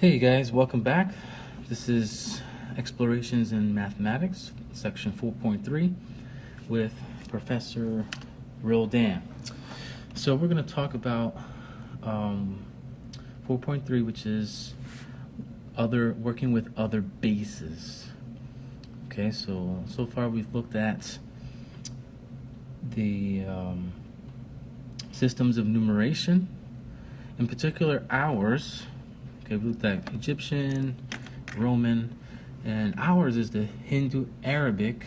Hey guys, welcome back. This is Explorations in Mathematics, section 4.3 with Professor Roldan. So we're going to talk about 4.3, which is working with other bases. Okay, so far we've looked at the systems of numeration, in particular hours. Okay, we looked at Egyptian, Roman, and ours is the Hindu-Arabic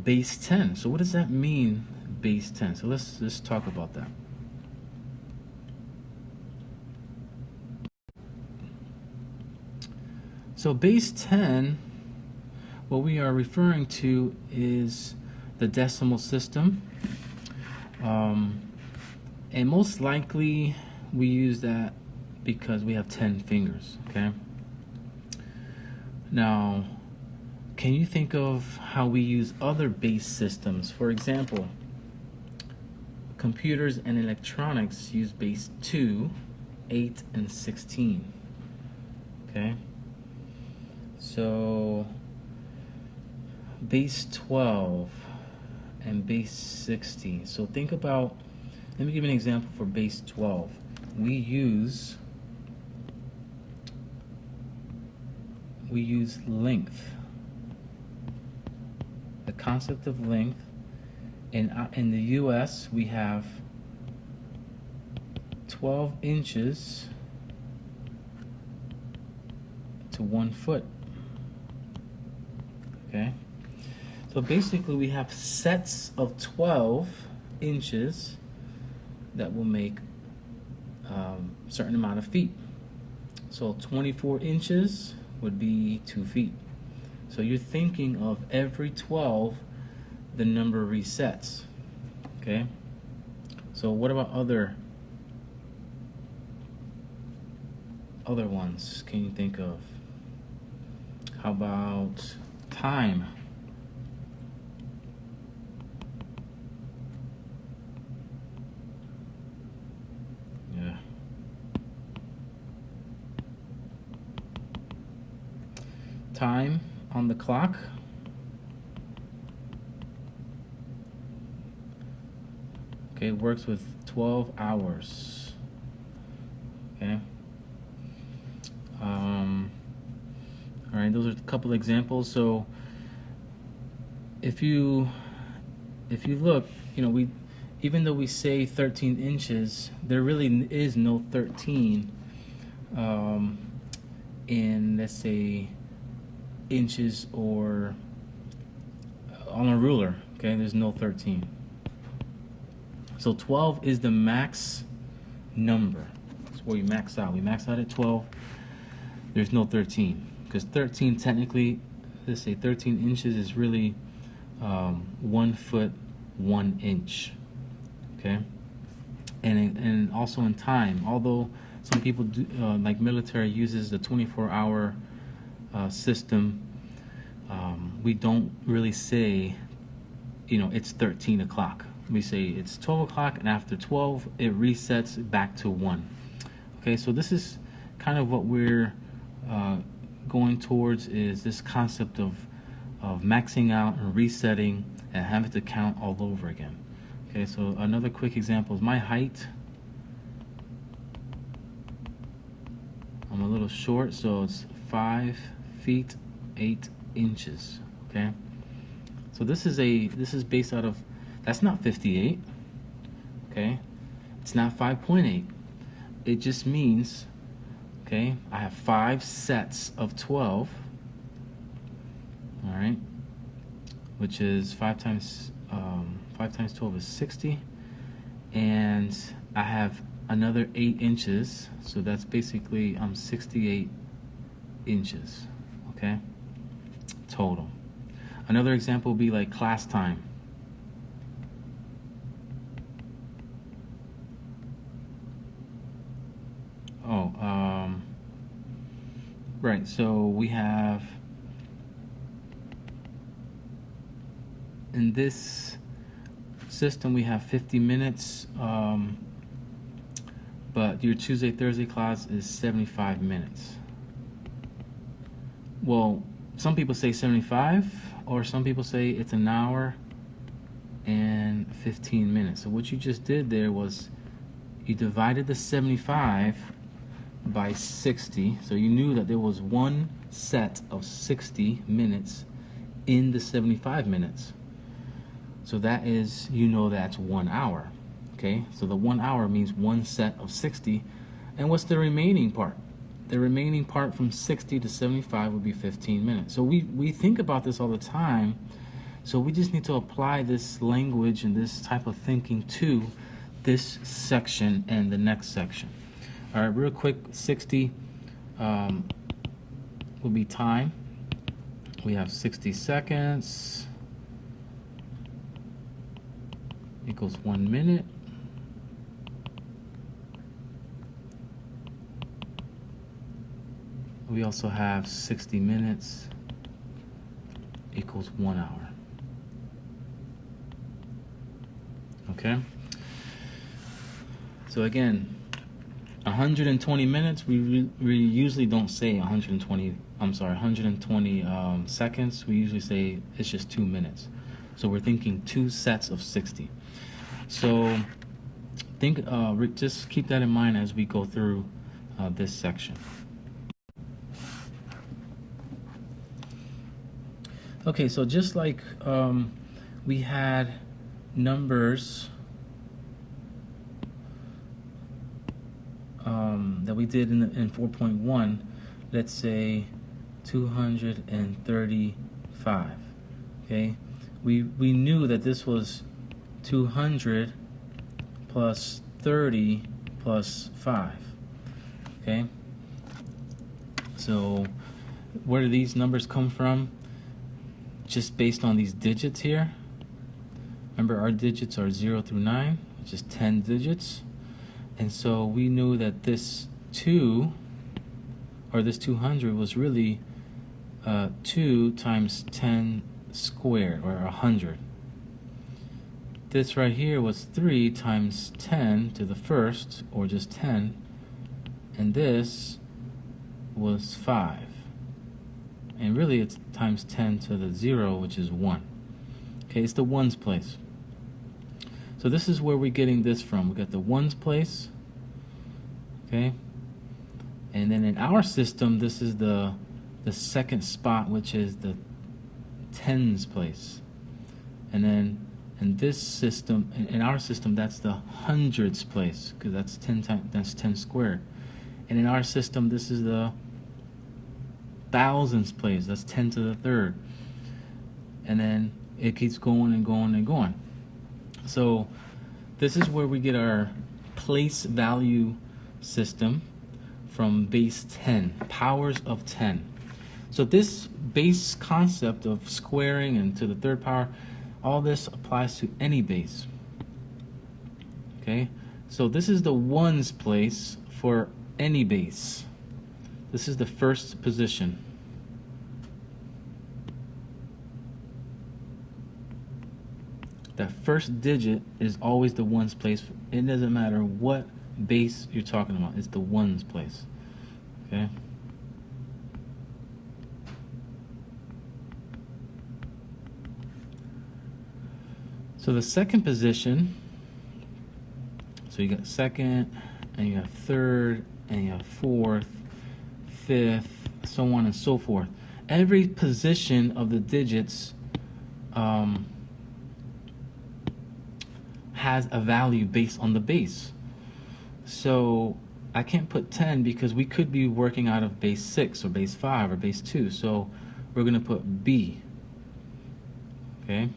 base 10. So what does that mean, base 10? So let's talk about that. So base 10, what we are referring to is the decimal system. And most likely we use that because we have 10 fingers, okay? Now, can you think of how we use other base systems? For example, computers and electronics use base 2, 8, and 16, okay? So, base 12 and base 16. So think about, let me give you an example for base 12. We use length, the concept of length. In the US, we have 12 inches to 1 foot. Okay? So basically, we have sets of 12 inches that will make a certain amount of feet. So 24 inches would be 2 feet. So you're thinking of every 12, the number resets. Okay? So what about other ones can you think of? How about time? Yeah. Time on the clock. Okay, it works with 12 hours. Okay. All right, those are a couple examples. So if you look, even though we say 13 inches, there really is no 13 in, let's say, inches or on a ruler. Okay, there's no 13. So 12 is the max number. That's where we max out. We max out at 12. There's no 13, because 13 technically, let's say 13 inches is really 1 foot 1 inch. Okay, and also in time, although some people do, like military uses the 24-hour system, we don't really say, it's 13 o'clock. We say it's 12 o'clock, and after 12 it resets back to 1. Okay, so this is kind of what we're going towards, is this concept of maxing out and resetting and having to count all over again. Okay, so another quick example is my height. I'm a little short, so it's 5 feet 8 inches. Okay, so this is based out of, that's not 58. Okay, it's not 5.8. It just means, okay, I have 5 sets of 12. All right, which is 5 times 12 is 60, and I have another 8 inches, so that's basically 68 inches. Okay, total. Another example would be like class time. Right, so we have, in this system we have 50 minutes but your Tuesday, Thursday class is 75 minutes. Well, some people say 75, or some people say it's an hour and 15 minutes. So what you just did there was you divided the 75 by 60. So you knew that there was one set of 60 minutes in the 75 minutes. So that is, you know, that's 1 hour. Okay, so the 1 hour means one set of 60. And what's the remaining part? The remaining part from 60 to 75 would be 15 minutes. So we think about this all the time. So we just need to apply this language and this type of thinking to this section and the next section. All right, real quick, 60 will be time. We have 60 seconds equals 1 minute. We also have 60 minutes equals 1 hour. Okay? So again, 120 minutes, we usually don't say 120 seconds. We usually say it's just 2 minutes. So we're thinking 2 sets of 60. So just keep that in mind as we go through this section. Okay, so just like we had numbers that we did in 4.1, let's say 235. Okay, we knew that this was 200 plus 30 plus 5. Okay, so where do these numbers come from? Just based on these digits here. Remember, our digits are 0 through 9, which is 10 digits. And so we knew that this 2, or this 200, was really 2 times 10 squared, or 100. This right here was 3 times 10 to the first, or just 10. And this was 5. And really it's times 10 to the 0, which is 1. Okay, it's the ones place. So this is where we're getting this from. We got the ones place. Okay, and then in our system, this is the second spot, which is the tens place. And then in this system, in our system, that's the hundreds place, because that's 10 squared. And in our system, this is the thousands place. That's 10 to the third. And then it keeps going and going and going. So this is where we get our place value system from base 10, powers of 10. So this base concept of squaring and to the third power, all this applies to any base. Okay, so this is the ones place for any base. This is the first position. That first digit is always the ones place. It doesn't matter what base you're talking about. It's the ones place. Okay. So the second position, so you got second, and you have third, and you have fourth, fifth, so on and so forth. Every position of the digits has a value based on the base. So I can't put 10 because we could be working out of base 6 or base 5 or base 2. So we're going to put B. Okay,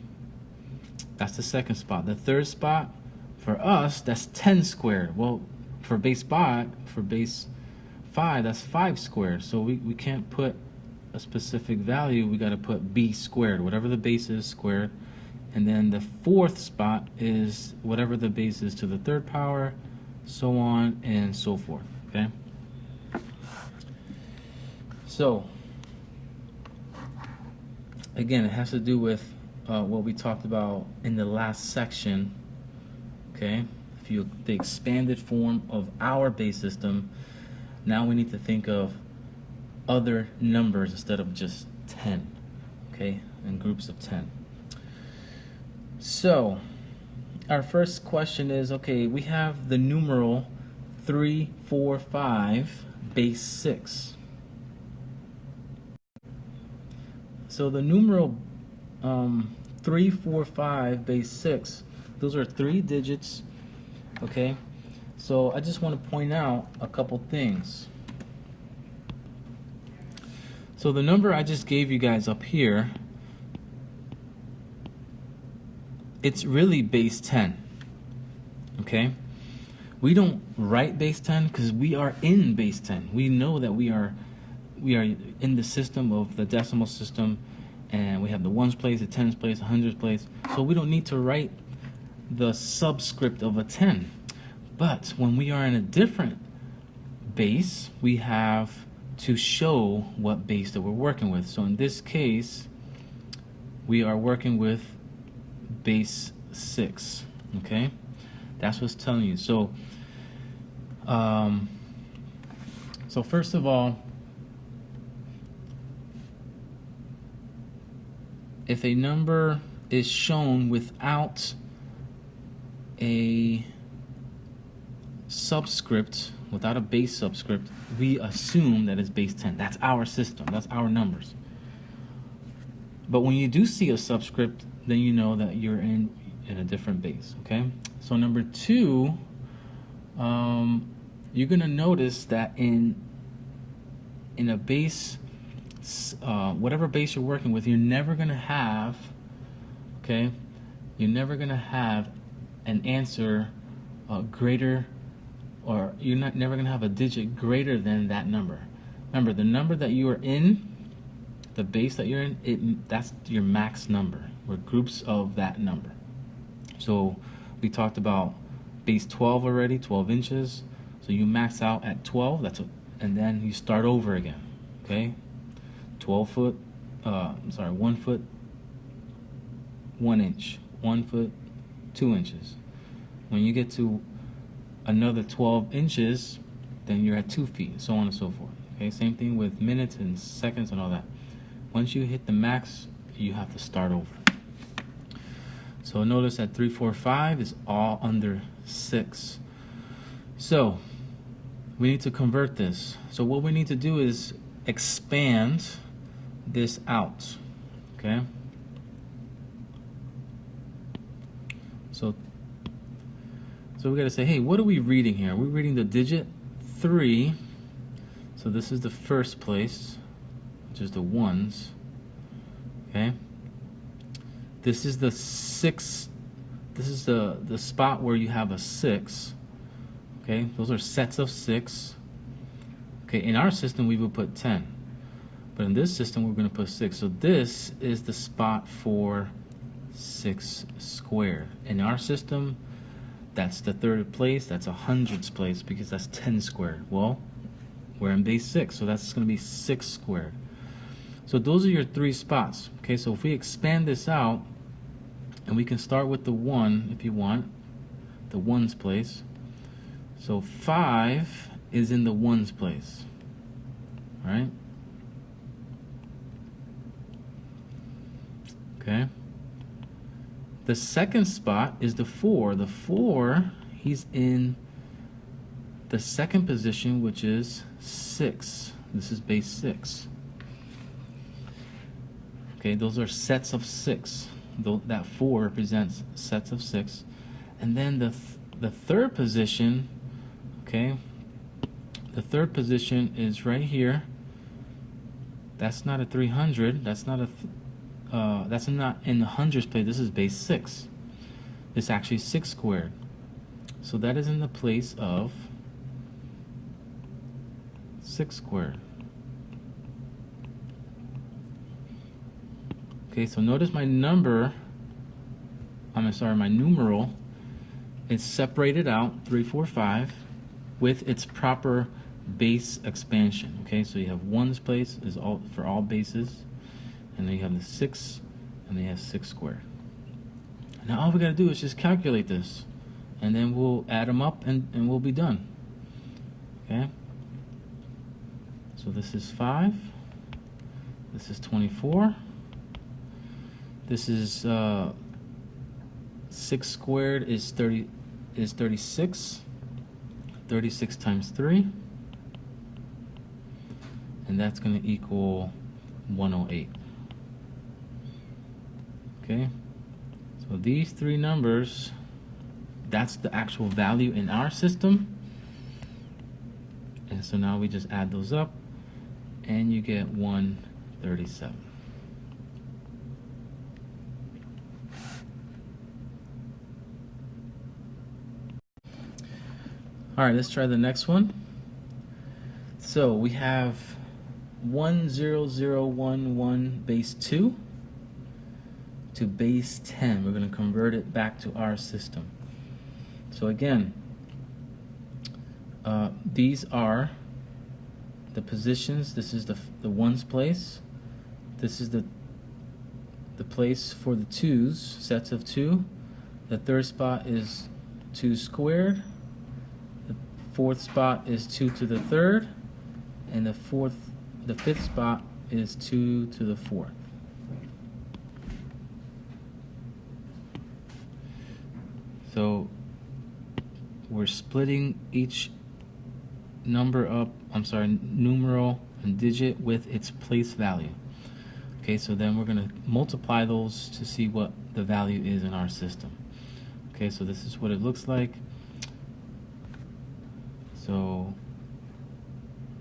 that's the second spot. The third spot for us, that's 10 squared. Well, for base 5, that's 5 squared. So we can't put a specific value. We got to put B squared, whatever the base is squared. And then the fourth spot is whatever the base is to the third power, so on and so forth. Okay, so again, it has to do with what we talked about in the last section. Okay, if the expanded form of our base system, now we need to think of other numbers instead of just 10, okay, in groups of 10. So our first question is, okay, we have the numeral 3, 4, 5, base 6. So the numeral 3, 4, 5, base 6, those are 3 digits, okay? So I just want to point out a couple things. So the number I just gave you guys up here, it's really base 10, okay? We don't write base 10 because we are in base 10. We know that we are in the system of the decimal system, and we have the ones place, the tens place, the hundreds place. So we don't need to write the subscript of a 10. But when we are in a different base, we have to show what base that we're working with. So in this case, we are working with base 6, okay? That's what's telling you. So so first of all, if a number is shown without a subscript, without a base subscript, we assume that it's base 10. That's our system. That's our numbers. But when you do see a subscript, then you know that you're in a different base, okay? So number 2, you're going to notice that in a base, whatever base you're working with, you're never going to have, okay, you're never going to have an answer greater, or you're never going to have a digit greater than that number. Remember, the number that you are in, the base that you're in, that's your max number. We're groups of that number. So we talked about base 12 already, 12 inches. So you max out at 12, and then you start over again, okay? 1 foot, 1 inch, 1 foot, 2 inches. When you get to another 12 inches, then you're at 2 feet, so on and so forth. Okay, same thing with minutes and seconds and all that. Once you hit the max, you have to start over. So notice that 3, 4, 5 is all under 6. So we need to convert this. So what we need to do is expand this out. Okay. So we got to say, hey, what are we reading here? We're reading the digit 3. So this is the first place, which is the ones. Okay. This is the 6. This is the spot where you have a 6. Okay, those are sets of 6. Okay, in our system we would put 10, but in this system we're going to put 6. So this is the spot for 6 squared. In our system, that's the third place. That's a hundreds place because that's 10 squared. Well, we're in base 6, so that's going to be 6 squared. So those are your 3 spots. Okay, so if we expand this out, and we can start with the 1 if you want, the ones place. So 5 is in the ones place. All right? Okay. The second spot is the 4. The 4, he's in the second position, which is 6. This is base 6. Okay, those are sets of 6. That 4 represents sets of 6. And then the third position, okay, the third position is right here. That's not a 300. That's not that's not in the hundreds place. This is base 6. It's actually 6 squared. So that is in the place of 6 squared. Okay, so notice my number, my numeral is separated out, 3, 4, 5, with its proper base expansion. Okay, so you have ones place is all for all bases, and then you have the 6, and then you have 6 squared. Now all we gotta do is just calculate this, and then we'll add them up and we'll be done. Okay, so this is 5, this is 24, this is 6 squared is 36, 36 times 3, and that's going to equal 108. Okay, so these three numbers, that's the actual value in our system. And so now we just add those up and you get 137. All right, let's try the next one. So we have 10011 base 2 to base 10. We're going to convert it back to our system. So again, these are the positions. This is the ones place. This is the place for the twos, sets of 2. The third spot is 2 squared. The fourth spot is 2 to the third, and the fifth spot is 2 to the fourth. So we're splitting each numeral and digit with its place value. Okay, so then we're going to multiply those to see what the value is in our system. Okay, so this is what it looks like. So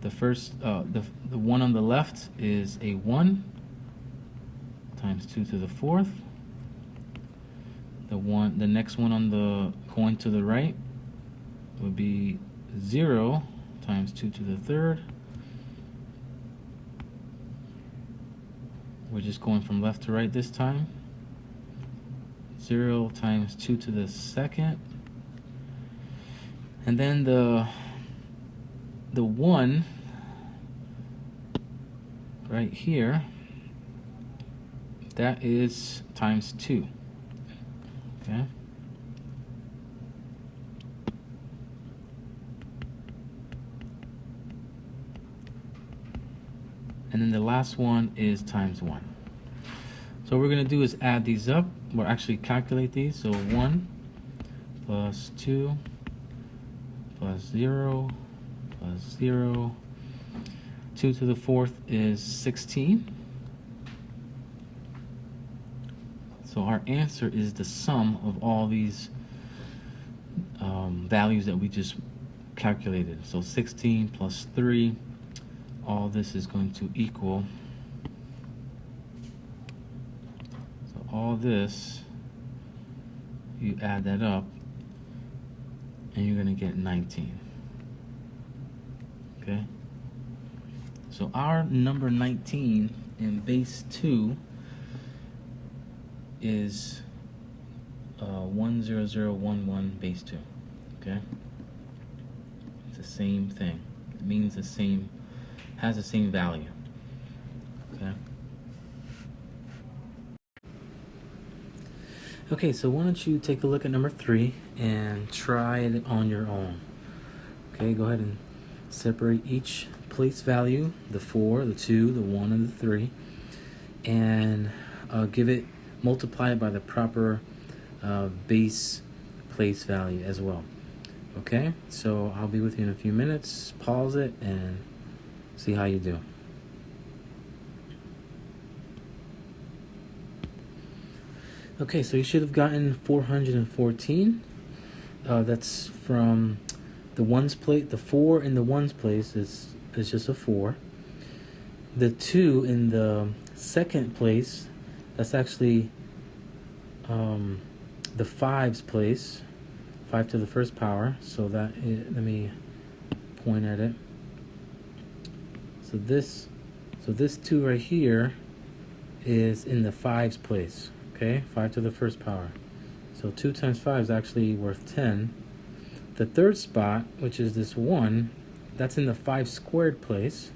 the first, the one on the left is a 1 times 2 to the fourth. The next one on the going to the right would be 0 times 2 to the third. We're just going from left to right this time. 0 times 2 to the second. And then the 1 right here, that is times 2. Okay. And then the last one is times 1. So what we're going to do is add these up, or actually calculate these. So 1 plus 2 plus 0 plus 0. 2 to the fourth is 16. So our answer is the sum of all these values that we just calculated. So 16 plus 3, all this is going to equal, so all this, you add that up, and you're going to get 19. Okay? So our number 19 in base 2 is 10011 base 2. Okay? It's the same thing. It means the same, has the same value. Okay? Okay, so why don't you take a look at number 3 and try it on your own. Okay, go ahead and separate each place value, the 4, the 2, the 1, and the 3, and multiply it by the proper base place value as well. Okay, so I'll be with you in a few minutes. Pause it and see how you do. Okay, so you should have gotten 414. That's from the ones place. The 4 in the ones place is just a 4. The 2 in the second place, that's actually the 5's place, 5 to the first power. So that is, let me point at it. So this 2 right here is in the 5's place. Okay, 5 to the first power. So 2 times 5 is actually worth 10. The third spot, which is this 1, that's in the 5 squared place,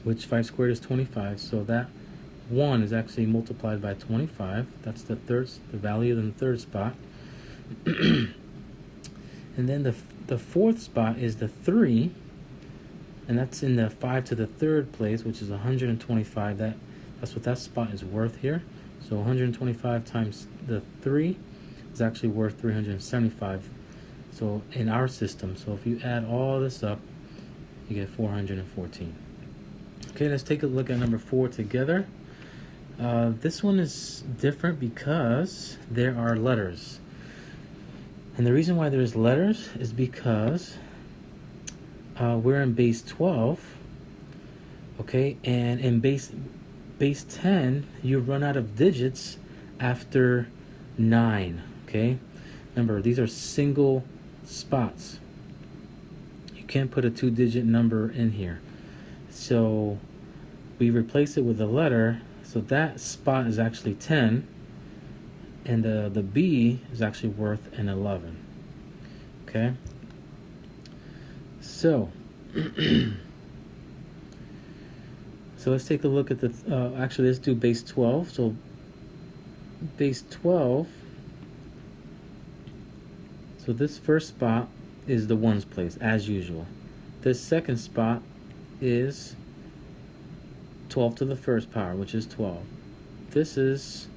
which 5 squared is 25. So that 1 is actually multiplied by 25. That's the value in the third spot. And then the fourth spot is the 3, and that's in the 5 to the third place, which is 125. That's what that spot is worth here. So 125 times the 3 is actually worth 375. So in our system, so if you add all this up, you get 414. Okay, let's take a look at number 4 together. This one is different because there are letters. And the reason why there's letters is because we're in base 12, okay? And in base 10, you run out of digits after 9, okay? Remember, these are single spots. You can't put a 2-digit number in here. So we replace it with a letter, so that spot is actually 10. And the B is actually worth an 11. Okay? So, so let's take a look at the, actually let's do base 12. So base 12, so this first spot is the ones place, as usual. This second spot is 12 to the first power, which is 12. This is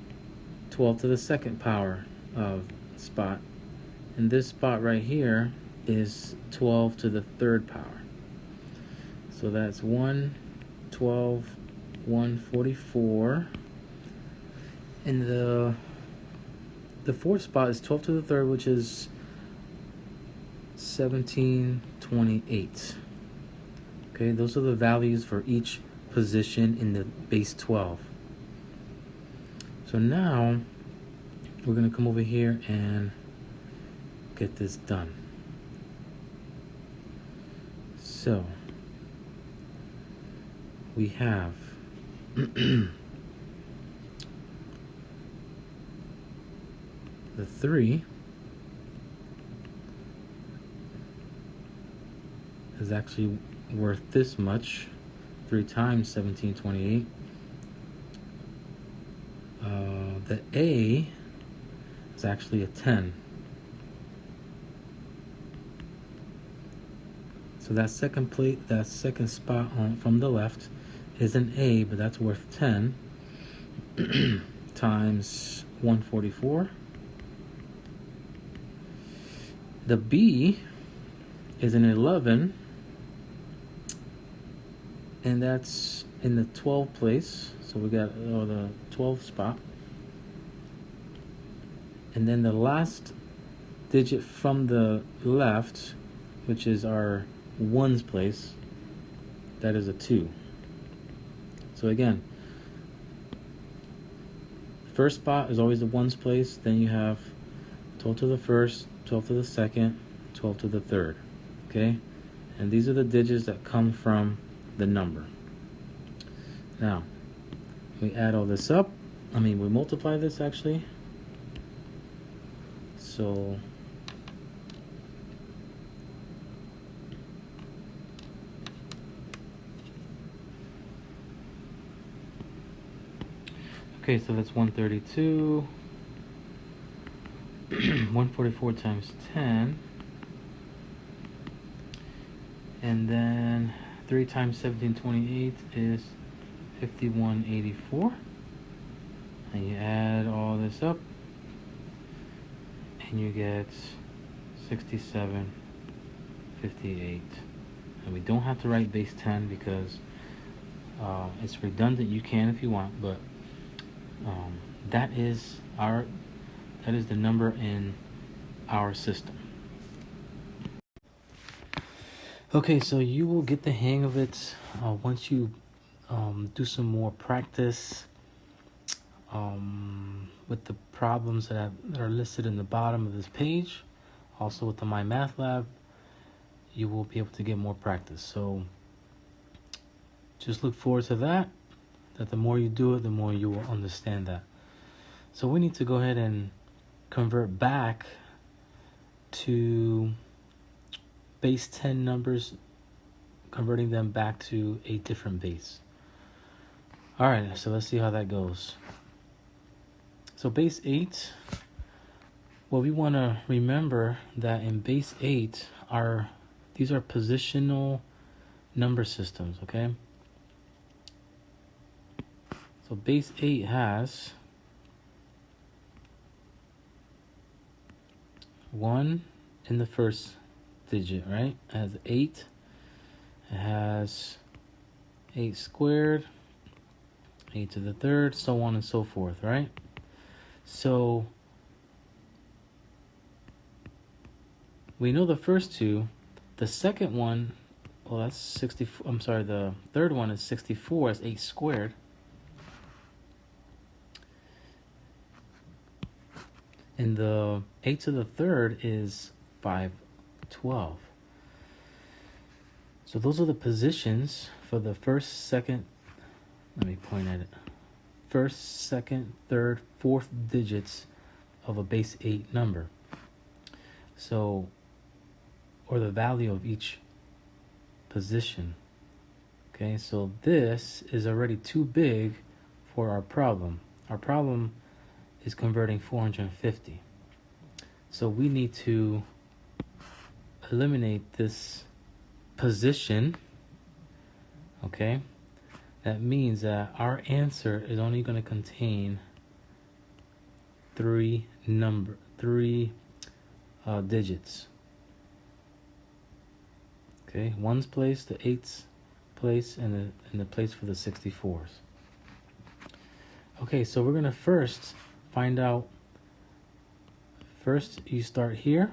12 to the second power spot, and this spot right here is 12 to the third power. So that's 112, 144, and the fourth spot is 12 to the third, which is 1728. Okay, those are the values for each position in the base 12. So now we're going to come over here and get this done. So we have the 3 is actually worth this much, 3 times 1728. The A is actually a 10. So that second plate, that second spot from the left is an A, but that's worth 10 times 144. The B is an 11, and that's in the 12th place. So we got the 12th spot. And then the last digit from the left, which is our ones place, that is a 2. So again, the first spot is always the ones place. Then you have 12 to the first, 12 to the second, 12 to the third. Okay? And these are the digits that come from the number. Now, we add all this up. We multiply this actually. So okay, so that's 132. 144 times 10. And then 3 times 1728 is 5184. And you add all this up, and you get 6758. And we don't have to write base 10 because it's redundant. You can if you want, but that is the number in our system. Okay, so you will get the hang of it once you do some more practice with the problems that are listed in the bottom of this page. Also with the My Math Lab, you will be able to get more practice. So just look forward to that the more you do it, the more you will understand that. So we need to go ahead and convert back to base 10 numbers, converting them back to a different base. All right, so let's see how that goes. So base 8 Well, we want to remember that in base 8, these are positional number systems, okay? So base 8 has 1 in the first digit, right? It has 8. It has 8 squared, 8 to the third, so on and so forth, right? So we know the first two. The second one, well, that's 64. I'm sorry, the third one is 64. It's 8 squared. And the 8 to the third is 512. So those are the positions for the first, second, let me point at it. First, second, third, fourth digits of a base 8 number. So, or the value of each position. Okay, so this is already too big for our problem. Our problem is converting 450. So we need to eliminate this position. Okay, that means that our answer is only going to contain three digits. Okay, ones place, the eights place, and the place for the 64s. Okay, so we're gonna first find out. First, you start here,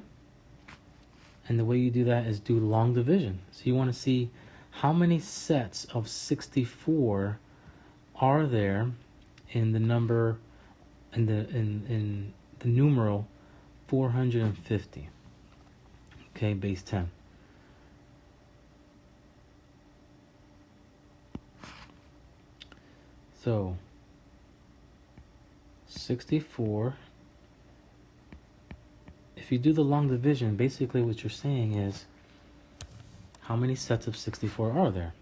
and the way you do that is do long division. So you want to see how many sets of 64 are there in the number in the numeral 450. Okay, base 10. So 64. If you do the long division, basically what you're saying is how many sets of 64 are there?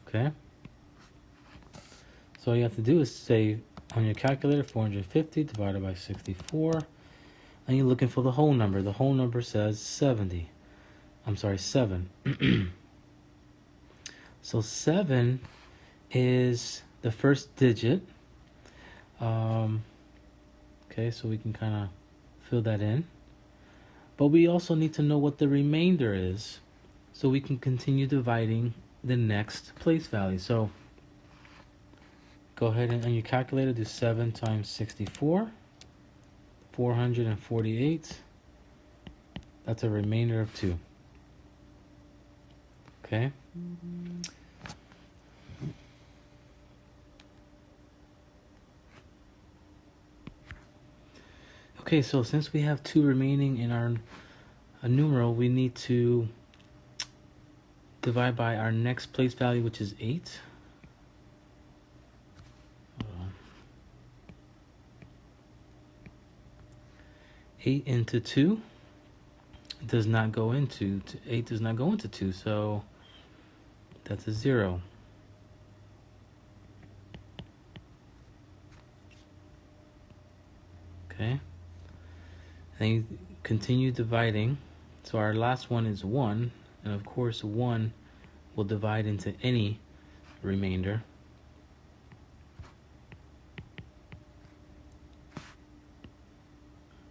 Okay? So all you have to do is say on your calculator 450 divided by 64, and you're looking for the whole number. The whole number says 70. I'm sorry, 7. So 7 is the first digit. Okay, so we can kind of fill that in. But we also need to know what the remainder is so we can continue dividing the next place value. So go ahead and on your calculator do 7 times 64, 448. That's a remainder of 2. Okay? Okay, so since we have 2 remaining in our numeral, we need to divide by our next place value, which is 8. 8 into 2 does not go into 8 does not go into 2, so that's a 0. Okay, and you continue dividing. So our last one is 1, and of course 1 will divide into any remainder.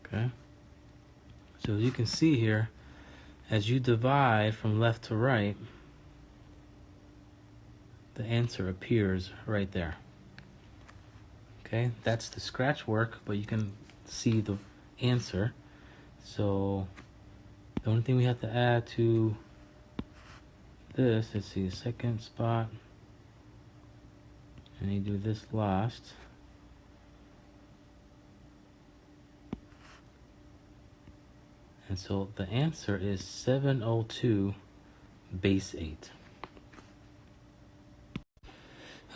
Okay, so as you can see here, as you divide from left to right, the answer appears right there. Okay, that's the scratch work, but you can see the answer. So the only thing we have to add to this, let's see, second spot, and you do this last. And so the answer is 702 base 8.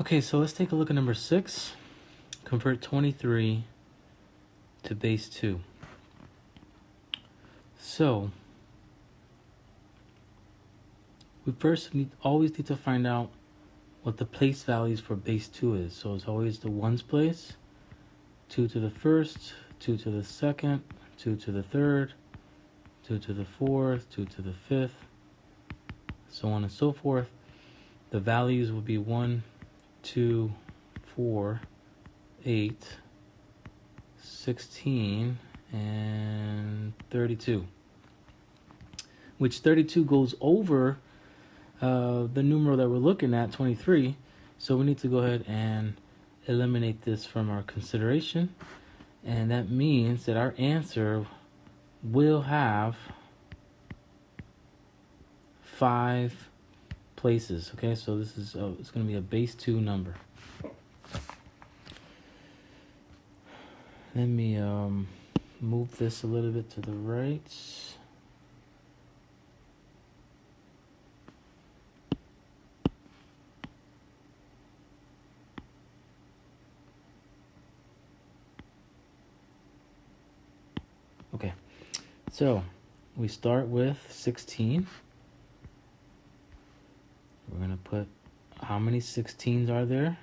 Okay, so let's take a look at number 6. Convert 23 to base 2. So we first always need to find out what the place values for base 2 is. So it's always the ones place, 2 to the first, 2 to the second, 2 to the third, 2 to the fourth, 2 to the fifth, so on and so forth. The values will be 1, 2, 4, 8, 16, and 32. Which 32 goes over the numeral that we're looking at, 23. So we need to go ahead and eliminate this from our consideration. And that means that our answer will have 5 places. Okay, so this is it's going to be a base 2 number. Let me move this a little bit to the right. Okay, so we start with 16. We're going to put how many 16s are there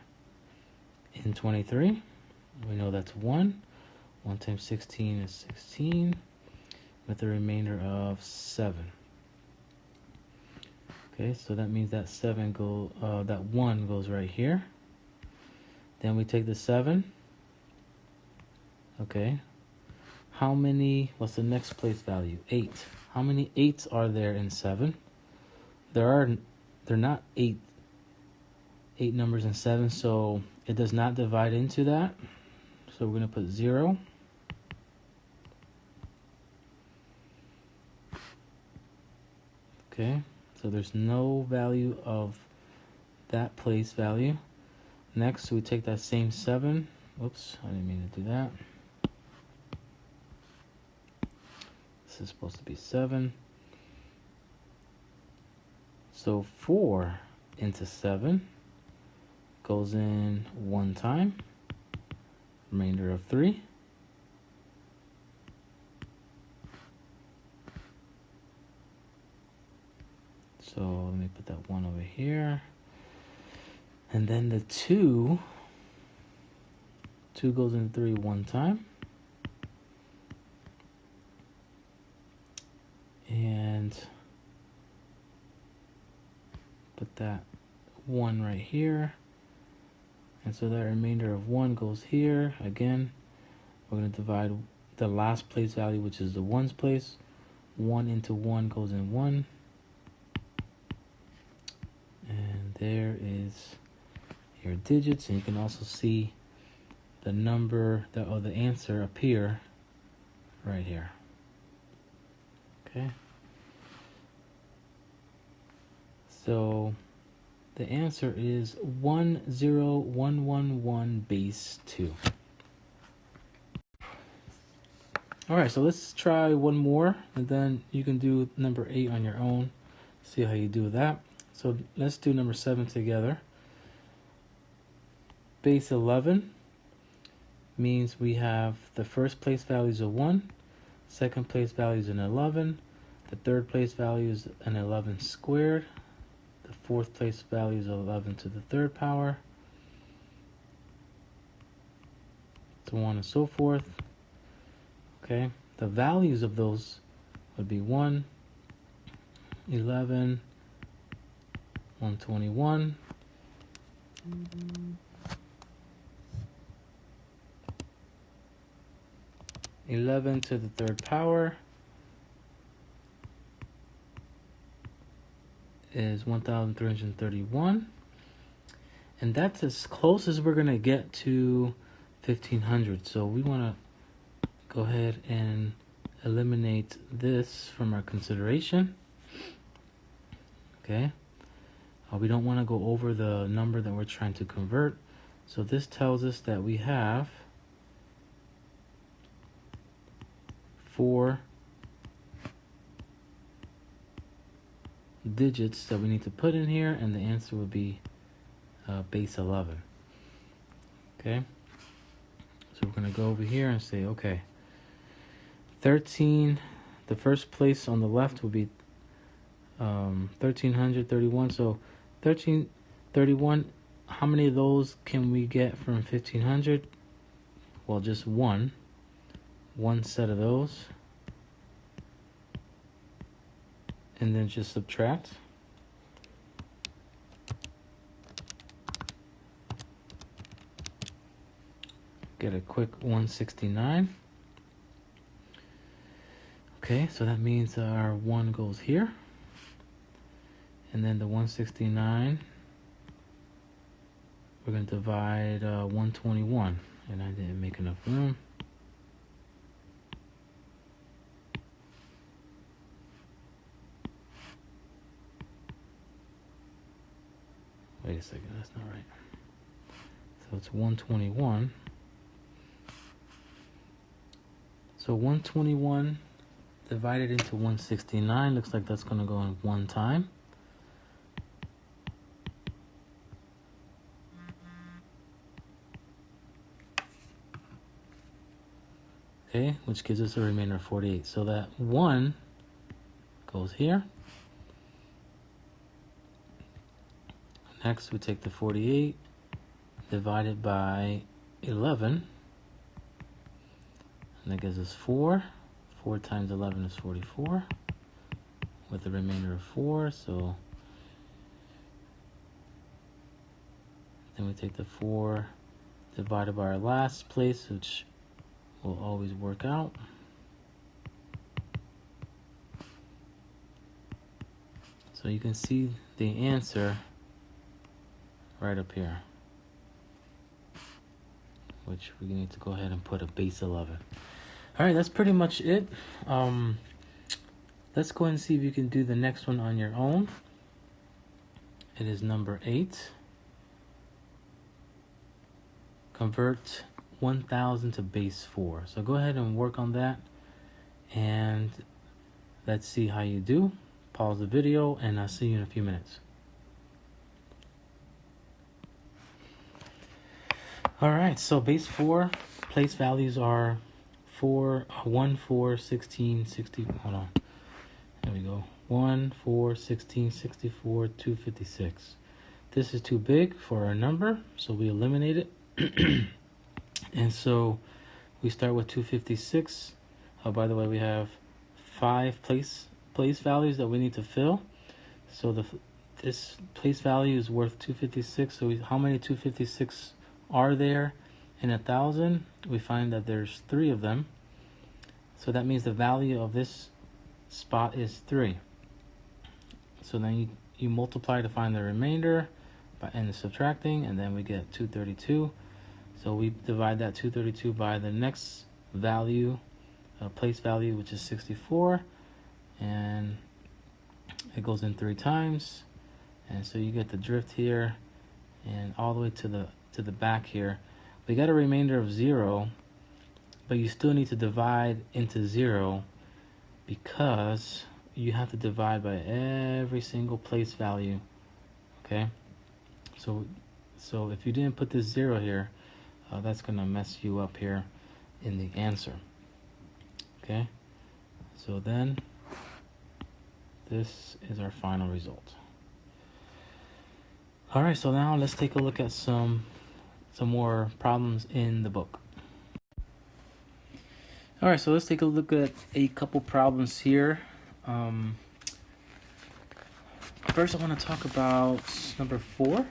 in 23? We know that's 1. 1 times 16 is 16, with a remainder of 7. Okay, so that means that that 1 goes right here. Then we take the 7. Okay. How many, what's the next place value? 8. How many 8s are there in 7? They're not 8 numbers in 7, so it does not divide into that. So we're going to put 0. Okay, so there's no value of that place value. Next, we take that same 7. Whoops, I didn't mean to do that. This is supposed to be 7. So 4 into 7 goes in 1 time. Remainder of 3. So let me put that 1 over here. And then the 2 goes in 3 1 time. And put that 1 right here. And so that remainder of 1 goes here. Again, we're going to divide the last place value, which is the 1's place. 1 into 1 goes in 1. And there is your digits. And you can also see the number or the answer appear right here. Okay. So the answer is 10111 base 2. Alright, so let's try one more, and then you can do number 8 on your own. See how you do with that. So let's do number 7 together. Base 11 means we have the first place value is a 1, second place value is an 11, the third place value is an 11 squared, the fourth place value is 11 to the third power, so on and so forth. Okay, the values of those would be 1, 11, 121, 11 to the third power is 1,331, and that's as close as we're going to get to 1,500. So we want to go ahead and eliminate this from our consideration. Okay, we don't want to go over the number that we're trying to convert, so this tells us that we have 4 digits that we need to put in here, and the answer would be base 11. Okay, so we're going to go over here and say, okay, 13, the first place on the left will be 1,331. So 1,331, how many of those can we get from 1,500? Well, just 1. one set of those, and then just subtract. Get a quick 169. Okay, so that means our 1 goes here. And then the 169, we're going to divide 121. And I didn't make enough room. Wait a second, that's not right. So it's 121. So 121 divided into 169, looks like that's going to go in one time. Okay, which gives us a remainder of 48. So that 1 goes here. Next, we take the 48, divide it by 11. And that gives us 4. 4 times 11 is 44, with a remainder of 4. So then we take the 4 divided by our last place, which will always work out. So you can see the answer right up here, which we need to go ahead and put a base 11. All right, that's pretty much it. Let's go ahead and see if you can do the next one on your own. It is number 8. Convert 1000 to base 4. So go ahead and work on that, and let's see how you do. Pause the video, and I'll see you in a few minutes. All right, so base 4 place values are 1, 4, 16, 60. Hold on. There we go. 1, 4, 16, 64, 256. This is too big for our number, so we eliminate it. And so we start with 256. By the way, we have 5 place values that we need to fill. So this place value is worth 256. So how many 256 are there in 1,000? We find that there's 3 of them. So that means the value of this spot is 3. So then you multiply to find the remainder and subtracting, and then we get 232. So we divide that 232 by the next value, place value, which is 64, and it goes in 3 times, and so you get the drift here, and all the way to the back here. We got a remainder of 0, but you still need to divide into 0 because you have to divide by every single place value. Okay, so if you didn't put this 0 here, that's gonna mess you up here in the answer. Okay, so then this is our final result. All right, so now let's take a look at some more problems in the book. All right, so let's take a look at a couple problems here. First, I want to talk about number 4.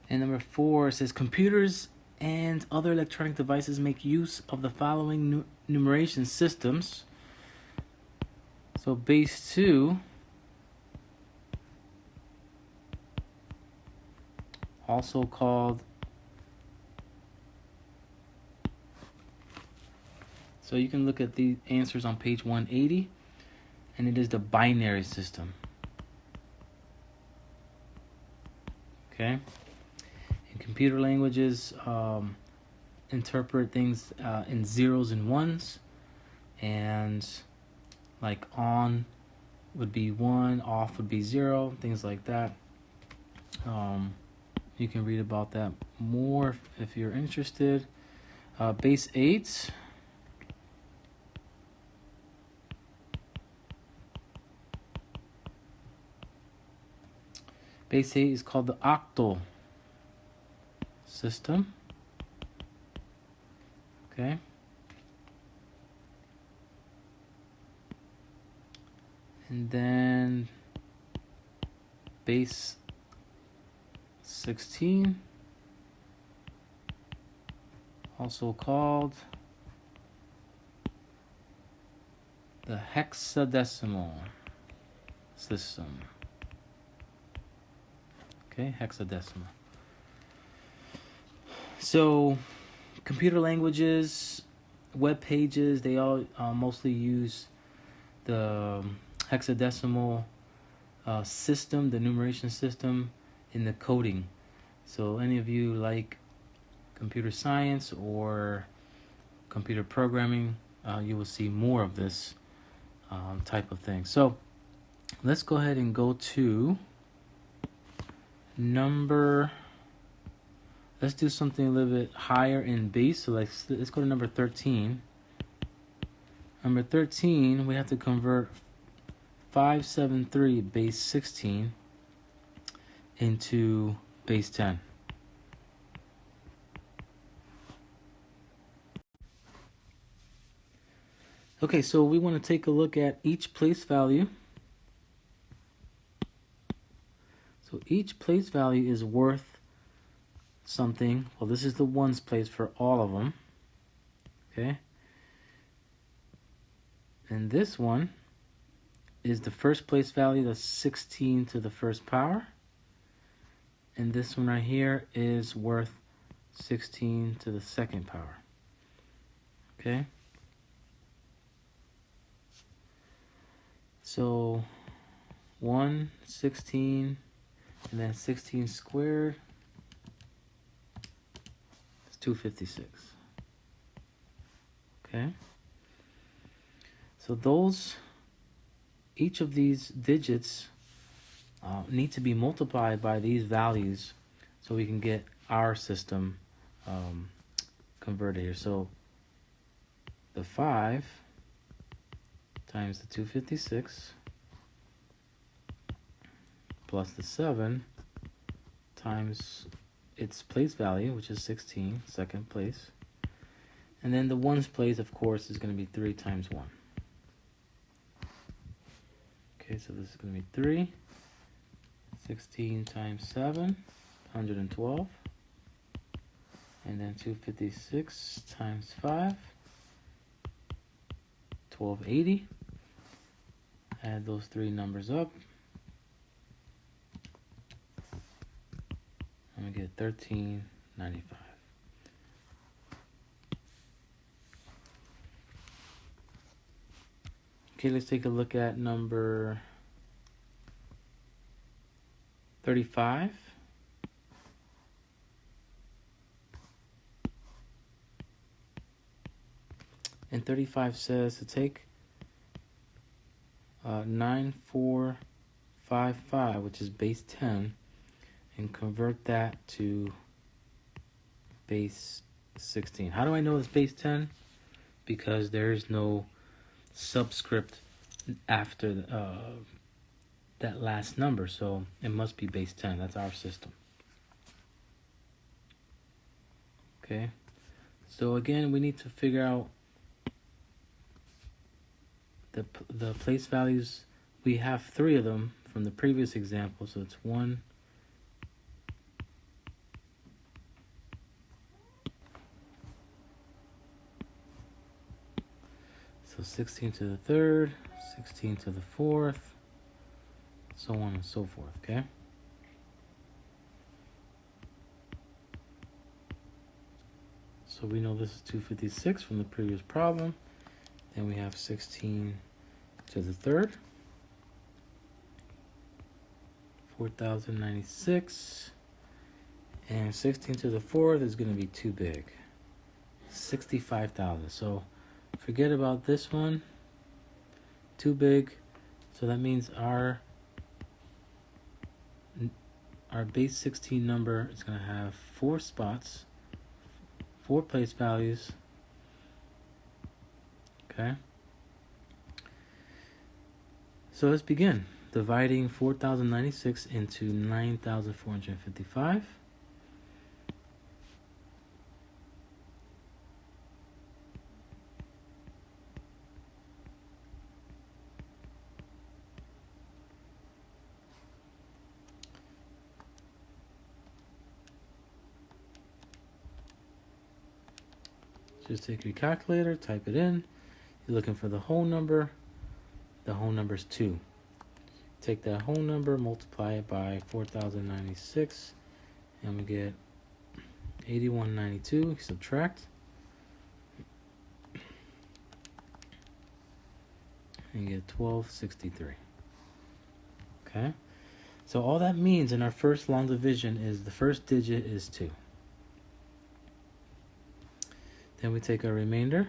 And number 4 says, computers and other electronic devices make use of the following numeration systems. So base 2, also called, so you can look at the answers on page 180, and it is the binary system. Okay. In computer languages, interpret things in zeros and ones, and like on would be 1, off would be 0, things like that. You can read about that more if you're interested. Base 8. Base 8 is called the octal system. Okay. And then base 16, also called the hexadecimal system. Okay, hexadecimal. So computer languages, web pages, they all mostly use the hexadecimal system, the numeration system, in the coding. So any of you like computer science or computer programming, you will see more of this type of thing. So let's go ahead and go to let's do something a little bit higher in base. So let's go to number 13. Number 13, we have to convert 573 base 16 into base 10. Okay, so we want to take a look at each place value. So each place value is worth something. Well, this is the ones place for all of them. Okay. And this one is the first place value, that's 16 to the first power. And this one right here is worth 16 to the second power. Okay. So 1, 16, and then 16 squared is 256. Okay. So each of these digits need to be multiplied by these values so we can get our system converted here. So the 5 times the 256 plus the 7 times its place value, which is 16, second place. And then the ones place, of course, is going to be 3 times 1. Okay, so this is going to be 3. 16 times 7, 112. And then 256 times 5, 1280. Add those three numbers up. I'm going to get 1395. Okay, let's take a look at number 35. And 35 says to take 9455, which is base 10, and convert that to base 16. How do I know it's base 10? Because there is no subscript after that last number, so it must be base 10. That's our system. Okay, so again, we need to figure out the place values. We have 3 of them from the previous example, so it's 1, so 16 to the third, 16 to the fourth, so on and so forth. Okay, so we know this is 256 from the previous problem. Then we have 16 to the third, 4096, and 16 to the fourth is going to be too big, 65,000. So forget about this one, too big. So that means our base 16 number is going to have 4 spots, 4 place values. Okay, so let's begin. dividing 4,096 into 9,455. Just take your calculator, type it in. You're looking for the whole number. The whole number is 2. Take that whole number, multiply it by 4,096, and we get 8192. Subtract. And you get 1263. Okay? So all that means in our first long division is the first digit is 2. Then we take our remainder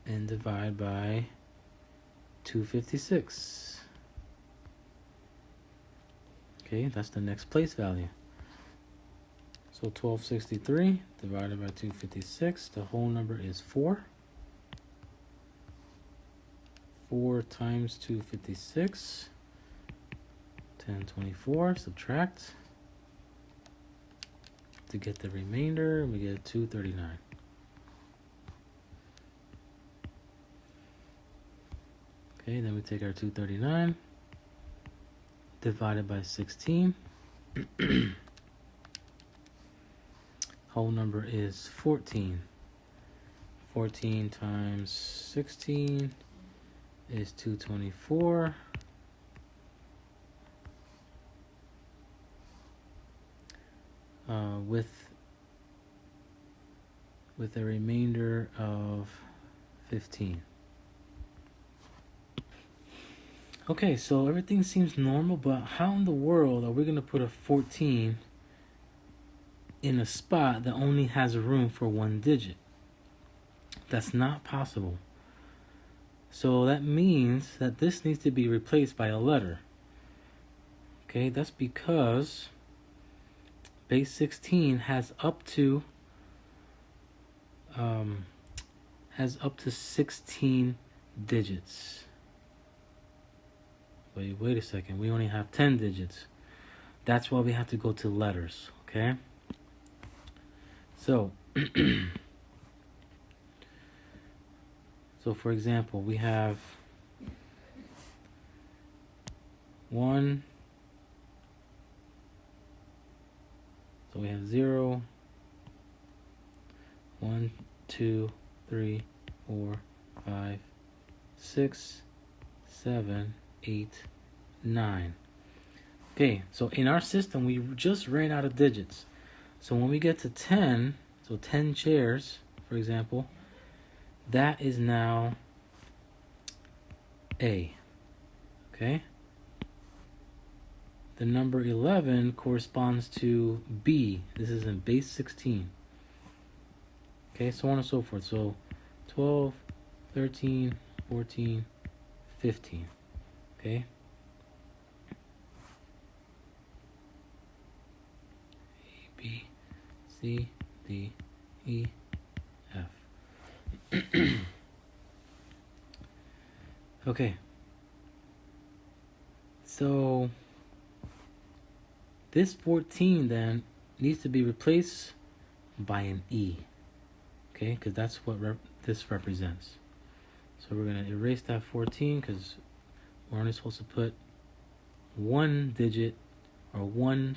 and divide by 256. Okay, that's the next place value. So 1263 divided by 256, the whole number is 4. 4 times 256, 1024, subtract. To get the remainder, we get 239. Okay, then we take our 239, divided by 16. Whole number is 14. 14 times 16 is 224. With a remainder of 15. Okay, so everything seems normal, but how in the world are we going to put a 14 in a spot that only has room for one digit? That's not possible. So that means that this needs to be replaced by a letter. Okay, that's because base 16 has up to 16 digits. Wait a second. We only have 10 digits. That's why we have to go to letters, okay? So for example, we have 1. So we have 0, 1, 2, 3, 4, 5, 6, 7, 8, 9. Okay, so in our system, we just ran out of digits. So when we get to 10, so 10 chairs, for example, that is now A. Okay? The number 11 corresponds to B. This is in base 16. Okay, so on and so forth. So 12, 13, 14, 15. Okay? A, B, C, D, E, F. Okay. So this 14 then needs to be replaced by an E. Okay, because that's what this represents. So we're going to erase that 14 because we're only supposed to put one digit or one.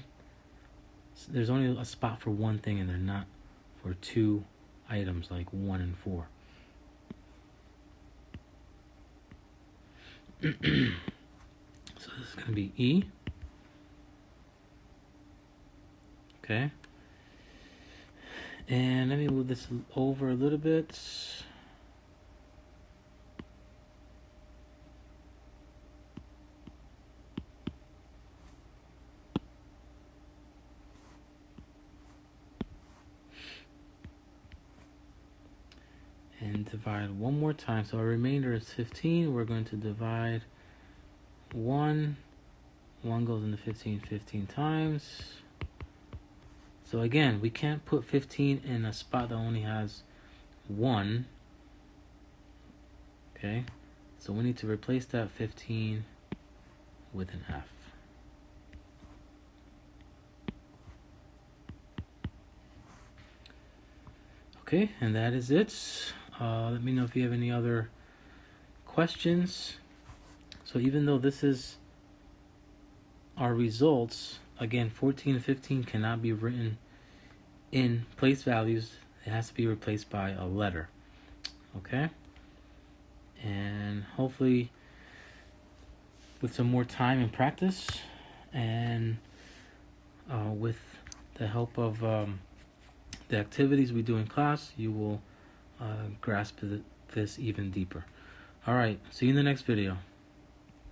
There's only a spot for one thing and they're not for two items like 1 and 4. So this is going to be E. Okay. And let me move this over a little bit. And divide one more time. So our remainder is 15. We're going to divide 1. 1 goes into 15 15 times. So again, we can't put 15 in a spot that only has 1. Okay, so we need to replace that 15 with an F. Okay, and that is it. Let me know if you have any other questions. So even though this is our results, again, 14 and 15 cannot be written in place values. It has to be replaced by a letter. Okay? And hopefully with some more time and practice, and with the help of the activities we do in class, you will grasp this even deeper. All right, see you in the next video.